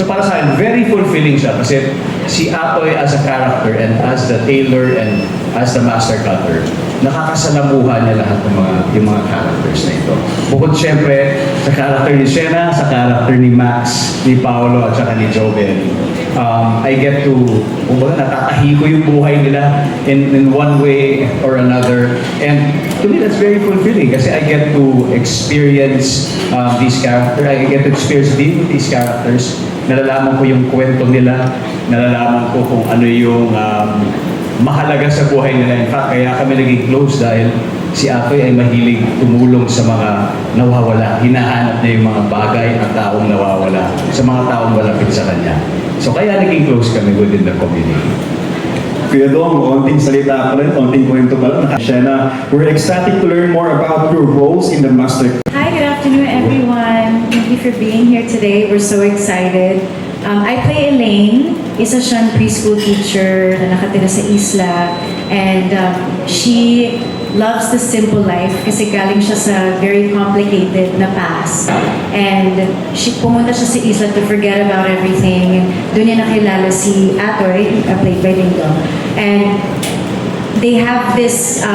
So para sa akin, very fulfilling siya kasi si Atoy as a character and as the tailor and as the master cutter, nakakasalamuhan niya lahat ng yung mga characters na ito. Bukod siyempre sa character ni Shena, sa character ni Max, ni Paolo at saka ni Joven, I get to, kumbaga natatahi ko yung buhay nila in one way or another. And to me, that's very fulfilling kasi I get to experience these characters, I get to experience being with these characters. Nalalaman ko yung kwento nila, nalalaman ko kung ano yung mahalaga sa buhay nila. In fact, kaya kami naging close dahil si Atoy ay mahilig tumulong sa mga nawawala. Hinahanap niya yung mga bagay at taong nawawala sa mga taong malapit sa kanya. So kaya naging close kami within the community. Kuya Dong, konting salita pa rin, konting kwento pa lang. Shena, we're ecstatic to learn more about your roles in the Master. Hi, good afternoon everyone. Thank you for being here today. We're so excited. I play Elaine, isa siyang preschool teacher na nakatira sa Isla, and she loves the simple life kasi galing siya sa very complicated na past. And pumunta siya sa Isla to forget about everything. Doon niya nakilala si Atoy, played by Lingo. And they have this,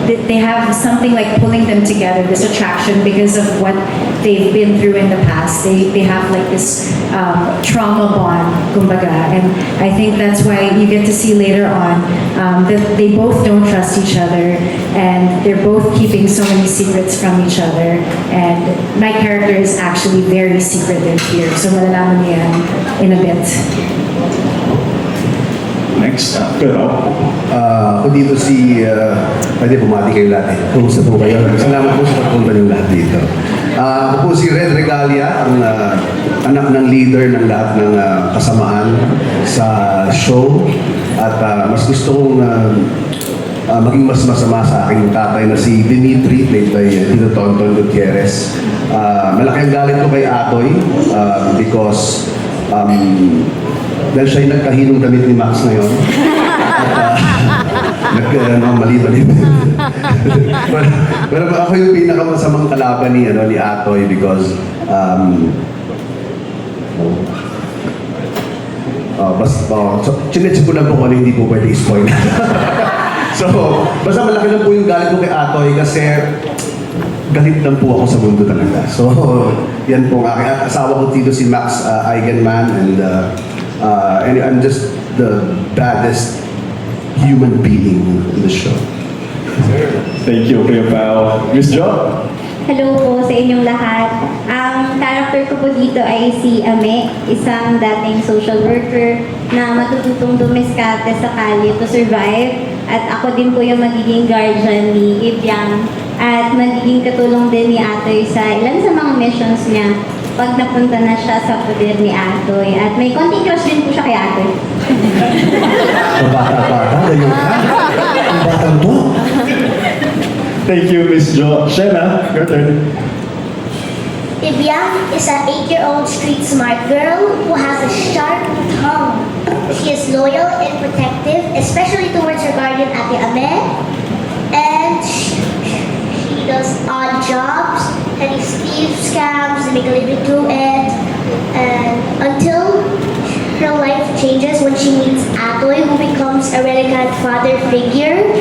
they have something like pulling them together, this attraction because of what they've been through in the past. They have like this trauma bond, kumbaga. And I think that's why you get to see later on that they both don't trust each other and they're both keeping so many secrets from each other. And my character is actually very secretive here. So malalaman niya yan in a bit. Next, Kuya Dong. Ako dito pwede bumati kayo lahat eh. Kumusta po kayo? Salamat po sa pagpunta niyo lahat dito. Ako po si Red Regalia, ang anak ng leader ng lahat ng kasamaan sa show. At mas gusto kong maging mas masama sa aking tatay na si Dimitri, played by Tito Tonton Gutierrez. Malaki ang galit ko kay Atoy because dahil siya yung nagkahinong damit ni Max ngayon. At mali-mali. Pero ako yung pinakamasamang kalaban ni Atoy because chinecheck ko lang po kung ano hindi po pwede i-spoil. So, basta malaki lang po yung galit ko kay Atoy kasi galit lang po ako sa mundo talaga. So, yan po ang aking asawa ko dito si Max Eigenman and I'm just the baddest human being in the show. Thank you, Kuya Pao. Miss Jo? Hello po sa inyong lahat. Ang character ko po dito ay si Ame, isang dating social worker na matututong dumiskarte sa kalye to survive. At ako din po yung magiging guardian ni Ibiang at magiging katulong din ni Atoy sa ilan sa mga missions niya pag napunta na siya sa poder ni Atoy. At may konting crush din po siya kay Atoy. Bata-bata, ganyan ka. Ang batang to. Thank you, Miss Jo. Shena, your turn. Ibiang is an 8-year-old street smart girl who has a sharp tongue. She is loyal and protective, especially towards her guardian Ate Ame. And she does odd jobs, petty thieves, scams, to make a living through it. And until her life changes when she meets Atoy, who becomes a relicant father figure.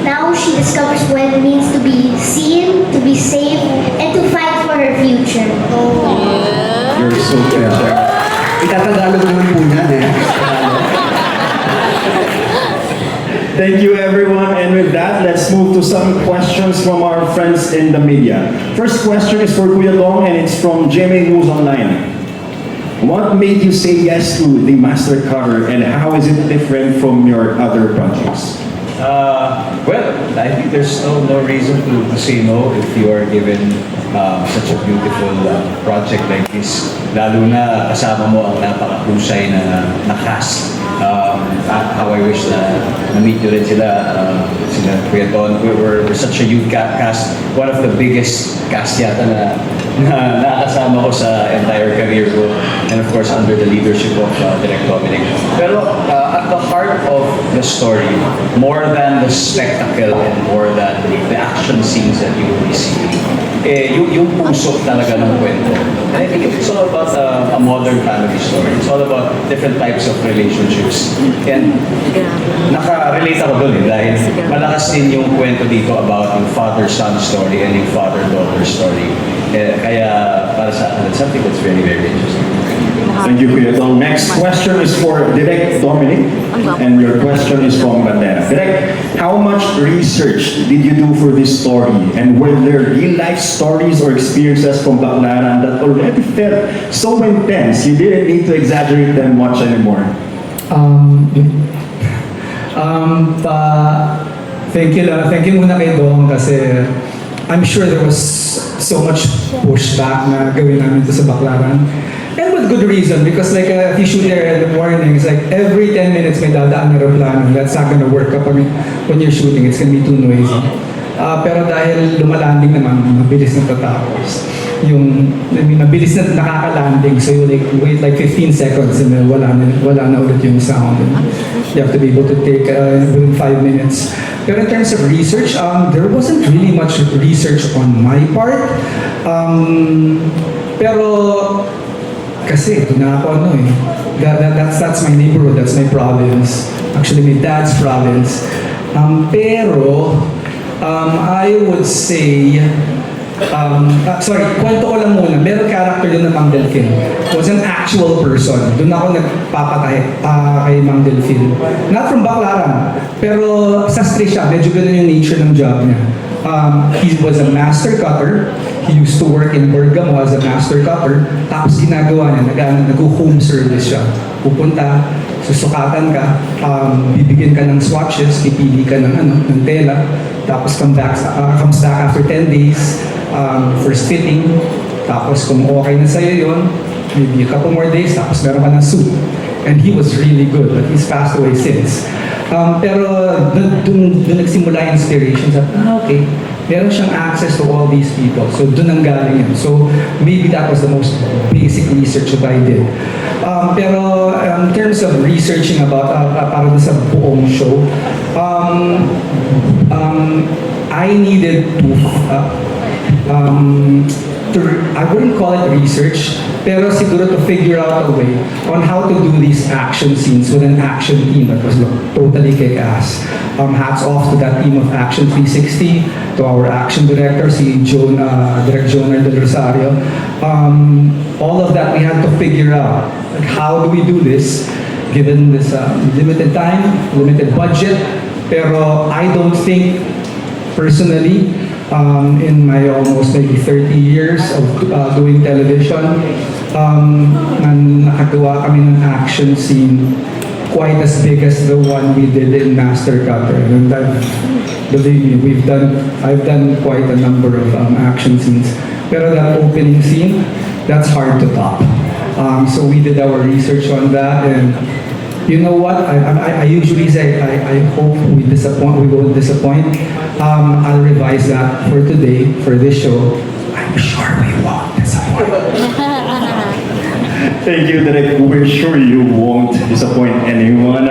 Now she discovers what it means to be seen, to be safe, and to fight for her future. You're so good. Itatagalog naman po niyan eh. Thank you, everyone. And with that, let's move to some questions from our friends in the media. First question is for Kuya Dong, and it's from GMA News Online. What made you say yes to the master cover, and how is it different from your other projects? Well, I think there's no reason to say no if you are given such a beautiful project like this. Lalo na kasama mo ang napakahusay na cast. How I wish na na-meet nyo rin sila Kuya Don. We're such a youth cast. One of the biggest cast yata na nakasama ko sa entire career ko. And of course, under the leadership of Direk Dominic. Pero at the heart heart of the story, more than the spectacle and more than the action scenes that you will be seeing, yung puso talaga ng kwento. And I think it's all about a modern family story. It's all about different types of relationships. And naka-relate ako dun dahil malakas din yung kwento dito about yung father-son story and yung father-daughter story. Kaya para sa akin, it's something that's very, very interesting. Thank you, Kuya Dong. Next question is for Direk Dominic, and your question is from Bandera. Direk, how much research did you do for this story? And were there real-life stories or experiences from Baclaran that already felt so intense you didn't need to exaggerate them much anymore? Thank you muna kay Dong kasi I'm sure there was so much pushback na gawin namin to sa Baclaran. And with good reason, because like if you shoot there in the morning, it's like every 10 minutes may dadaan na aeroplano. That's not gonna work kapag when you're shooting, it's gonna be too noisy. Pero dahil lumalanding naman, mabilis na tatapos. Mabilis na nakaka-landing, so you wait like 15 seconds and then wala na ulit yung sound. You have to be able to take within 5 minutes. Pero in terms of research, there wasn't really much research on my part. Pero kasi ito na ako that's my neighborhood, that's my province. Actually, my dad's province. Pero I would say, kwento ko lang muna. Meron character doon na Mang Delfin. It was an actual person. Doon ako nagpapatay kay Mang Delfin. Not from Baclaran, pero sastre siya. Medyo ganun yung nature ng job niya. He was a master cutter. He used to work in Bergamo as a master cutter. Tapos ginagawa niya, nag-home service siya. Pupunta, susukatan ka, bibigyan ka ng swatches, pipili ka ng tela, tapos comes back after 10 days, first fitting, tapos kung okay na sa'yo yun, maybe a couple more days, tapos meron ka ng suit. And he was really good, but he's passed away since. Pero dun nagsimula yung inspiration sa, okay, meron siyang access to all these people. So dun ang galing yun. So maybe that was the most basic research that I did. Pero in terms of researching about para sa buong show, I needed to I wouldn't call it research, pero siguro to figure out a way on how to do these action scenes with an action team that was totally kick-ass. Hats off to that team of Action 360, to our action director, si Direk Jonah Del Rosario. All of that we had to figure out. Like, how do we do this given this limited time, limited budget? Pero I don't think personally, in my almost maybe 30 years of doing television, nakagawa kami ng action scene quite as big as the one we did in Master Cutter. And believe me, I've done quite a number of action scenes. Pero that opening scene, that's hard to top. So we did our research on that, and you know what? I usually say I hope we won't disappoint. I'll revise that for today, for this show. I'm sure we won't disappoint. Thank you, Direk. We're sure you won't disappoint anyone.